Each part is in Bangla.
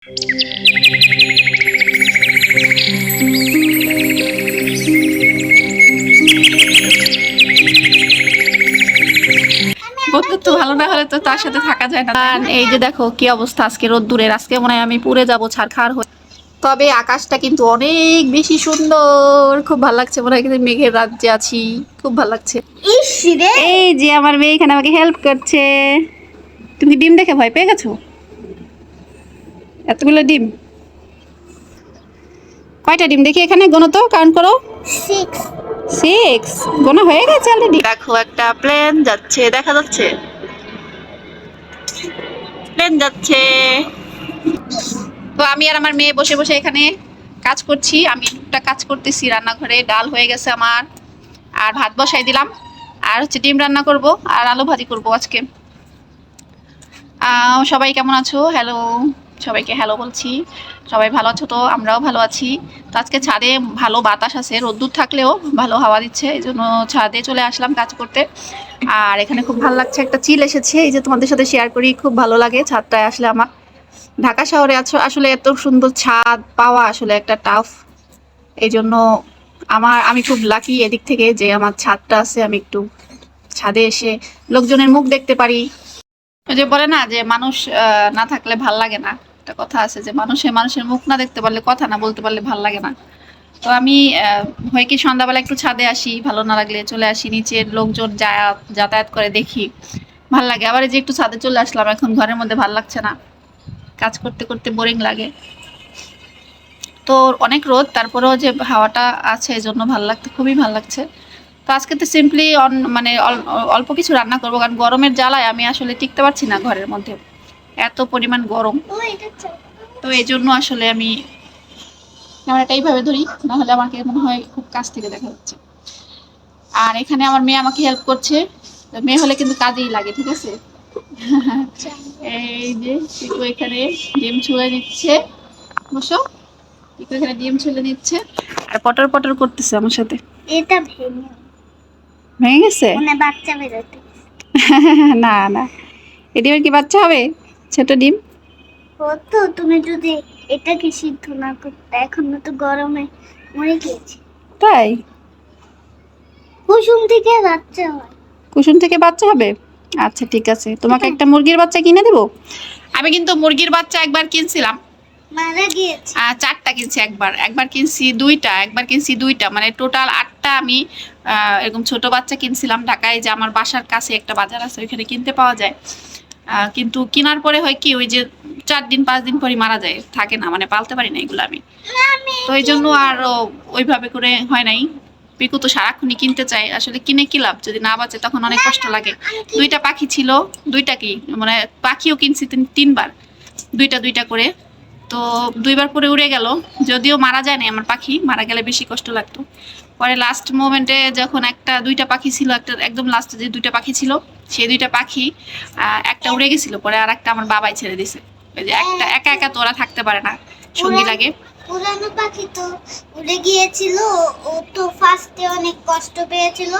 বন্ধুত্ব ভালো না হলে তো তার সাথে থাকা যায় না। এই যে দেখো কি অবস্থা আজকে রোদ্দুরের, আজকে মনে হয় আমি পুড়ে যাবো ছারখার হয়ে। তবে আকাশটা কিন্তু অনেক বেশি সুন্দর, খুব ভালো লাগছে, মনে হয় কিন্তু মেঘের রাজ্যে আছি, খুব ভালো লাগছে। এই যে আমার মেয়ে এখানে আমাকে হেল্প করছে। তুমি ডিম দেখে ভয় পেয়ে গেছো? এতগুলো ডিম, কয়টা ডিম দেখি এখানে, গোনো তো, কাউন্ট করো। 6 গোনা হয়ে গেছে অলরেডি। দেখো একটা প্লেন যাচ্ছে, দেখা যাচ্ছে প্লেন যাচ্ছে। তো আমি আর আমার মেয়ে বসে বসে এখানে কাজ করছি। আমি একটা কাজ করতেছি রান্নাঘরে, ডাল হয়ে গেছে আমার, আর ভাত বসাই দিলাম, আর হচ্ছে ডিম রান্না করব, আর আলু ভাজি করব আজকে। সবাই কেমন আছো? হ্যালো, সবাইকে হ্যালো বলছি। সবাই ভালো আছো তো? আমরাও ভালো আছি। তো আজকে ছাদে ভালো বাতাস আছে, রোদ্দুর থাকলেও ভালো হাওয়া দিচ্ছে, এই জন্য ছাদে চলে আসলাম কাজ করতে। আর এখানে খুব ভালো লাগছে, একটা চিল এসেছে, এই যে তোমাদের সাথে শেয়ার করি, খুব ভালো লাগে ছাদটায় আসলে আমার। ঢাকা শহরে আছো আসলে এত সুন্দর ছাদ পাওয়া আসলে একটা টাফ, এই জন্য আমি খুব লাকি এদিক থেকে যে আমার ছাদটা আছে, আমি একটু ছাদে এসে লোকজনের মুখ দেখতে পারি। ওই যে বলে না যে মানুষ না থাকলে ভাল লাগে না, একটা কথা আছে যে মানুষের মুখ না দেখতে পারলে, কথা না বলতে পারলে ভাল লাগে না। তো আমি হয় কি সন্ধ্যাবেলা একটু ছাদে আসি, ভালো না লাগলে চলে আসি নিচের লোকজন যাতায়াত করে দেখি, ভাল লাগে। আবার এই যে একটু ছাদে চলে আসলাম, এখন ঘরের মধ্যে ভাল লাগছে না, কাজ করতে করতে বোরিং লাগে। তো অনেক রোদ, তারপরেও যে হাওয়াটা আছে এই জন্য ভাল লাগছে, খুবই ভাল লাগছে। তো আজকে তো সিম্পলি মানে অল্প কিছু রান্না করবো, কারণ গরমের জ্বালায় আমি আসলে টিকতে পারছি না ঘরের মধ্যে, এত পরিমাণ গরম। তো এই জন্য আসলে আমি ক্যামেরাটা এইভাবে ধরি, নাহলে আমাকে মনে হয় খুব কাছ থেকে দেখা যাচ্ছে। আর এখানে আমার মেয়ে আমাকে হেল্প করছে, মেয়ে হলে কিন্তু কাজেই লাগে, ঠিক আছে। এই যে পিকু এখানে ডিম ছুঁড়ে নিচ্ছে, বসো। পিকু এখানে ডিম ছুঁড়ে নিচ্ছে আর পটর পটর করতেছে আমার সাথে। এটা ভেঙে ভেঙে গেছে, মানে বাচ্চা বেরোতে। না না, এ ডিমের কি বাচ্চা হবে? ছোট ডিম হতো, তুমি যদি এটাকে সিদ্ধ না করতে, এখন তো গরমে মরে গিয়েছে। তাই? কুসুম থেকে বাচ্চা হয়। কুসুম থেকে বাচ্চা হবে? আচ্ছা ঠিক আছে, তোমাকে একটা মুরগির বাচ্চা কিনে দেবো। আমি কিন্তু মুরগির বাচ্চা একবার কিনছিলাম, মারা গিয়েছে। 4টা কিনছি, একবার কিনছি 2টা, একবার কিনছি 2টা, মানে টোটাল 8টা আমি এরকম ছোট বাচ্চা কিনছিলাম ঢাকায়, যে আমার বাসার কাছে একটা বাজার আছে, ওইখানে কিনতে পাওয়া যায়। কিন্তু কেনার পরে হয় কি, ওই যে 4 দিন 5 দিন পরে মারা যায়, থাকে না, মানে পালতে পারি না এগুলো আমি। তো এই জন্য আর ওইভাবে করে হয় নাই। পিকু তো সারাক্ষণই কিনতে চাই, আসলে কিনে কি লাভ যদি না বাঁচে, তখন অনেক কষ্ট লাগে। 2টা পাখি ছিল, 2টা কি মানে পাখিও কিনছি 3বার, 2টা করে। তো 2বার করে উড়ে গেল, যদিও মারা যায় না, আমার পাখি মারা গেলে বেশি কষ্ট লাগতো। পরে লাস্ট মোমেন্টে যখন 2টা পাখি ছিল, একটা একদম লাস্টে যে 2টা পাখি ছিল, সেই 2টা পাখি একটা উড়ে গেছিল, পরে আর একটা আমার বাবাই ছেড়ে দিছে। ওই যে একটা একা একা তো ওরা থাকতে পারে না, সঙ্গী লাগে। পুরানো পাখি তো উড়ে গিয়েছিল, ও তো ফার্স্টে অনেক কষ্ট পেয়েছিল,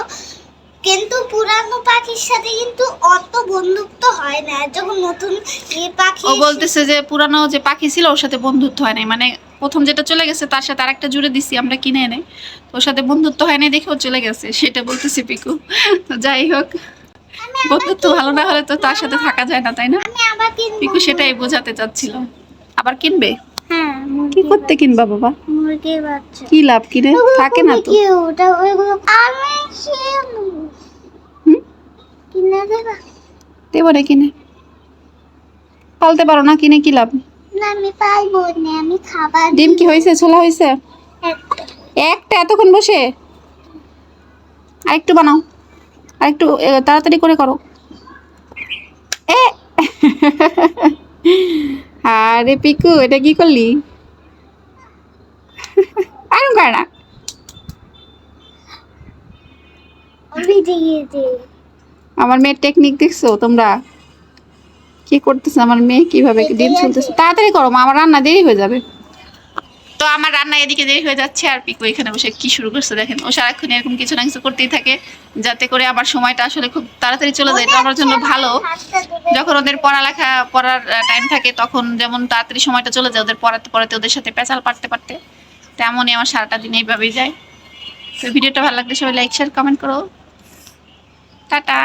কিন্তু পুরানো পাখির সাথে কিন্তু অত বন্ধুত্ব হয় না, যখন নতুন পাখি। ও বলতেছে যে পুরানো যে পাখি ছিল ওর সাথে বন্ধুত্ব হয় নাই, মানে প্রথম যেটা চলে গেছে তার সাথে আরেকটা জুড়ে দিছি আমরা কিনে এনে, ওর সাথে বন্ধুত্ব হয় নাই দেখে ও চলে গেছে, সেটা বলতেছে পিকু। তো যাই হোক, বন্ধুত্ব ভালো না হলে তো তার সাথে থাকা যায় না, তাই না? পিকু সেটাই বোঝাতে চাচ্ছিল। আবার কিনবে? হ্যাঁ, কি করতে কিনবা বাবা? মুরগির বাচ্চা। কি লাভ, কিনে থাকে না তো। ওটা ওইগুলো আমি কিনে দেবা? দেবো না কিনে, পালতে পারো না, কিনে কি লাভ? না, আমি পাইবো না, আমি খাবার। ডিম কি হয়েছে, ছোলা হয়েছে? একটা এতক্ষণ বসে, আরেকটু বানাও, আরেকটু তাড়াতাড়ি করে করো। এ আরে পিকু, এটা কি করলি? আর করে না। আমার মেয়ের টেকনিক দেখছো তোমরা, কি করতেছে আমার মেয়ে, কিভাবে ডিম ছুলতেছে। তাড়াতাড়ি করো মা, আমার রান্না দেরি হয়ে যাবে। তো আমার রান্না এদিকে দেরি হয়ে যাচ্ছে, আর পিকু এখানে বসে কি শুরু করছে দেখেন। ও সারাক্ষণ এরকম কিছু না কিছু করতেই থাকে, যাতে করে আমার সময়টা আসলে খুব তাড়াতাড়ি চলে যায়। এটা আমার জন্য ভালো। যখন ওদের পড়ার টাইম থাকে তখন যেমন তাড়াতাড়ি সময়টা চলে যায়, ওদের পড়াতে পড়াতে ওদের সাথে পেঁচাল পারতে পারতে। তেমনই আমার সারাটা দিন এইভাবেই যায়। তো ভিডিওটা ভালো লাগলে সবাই লাইক শেয়ার কমেন্ট করো। টাটা।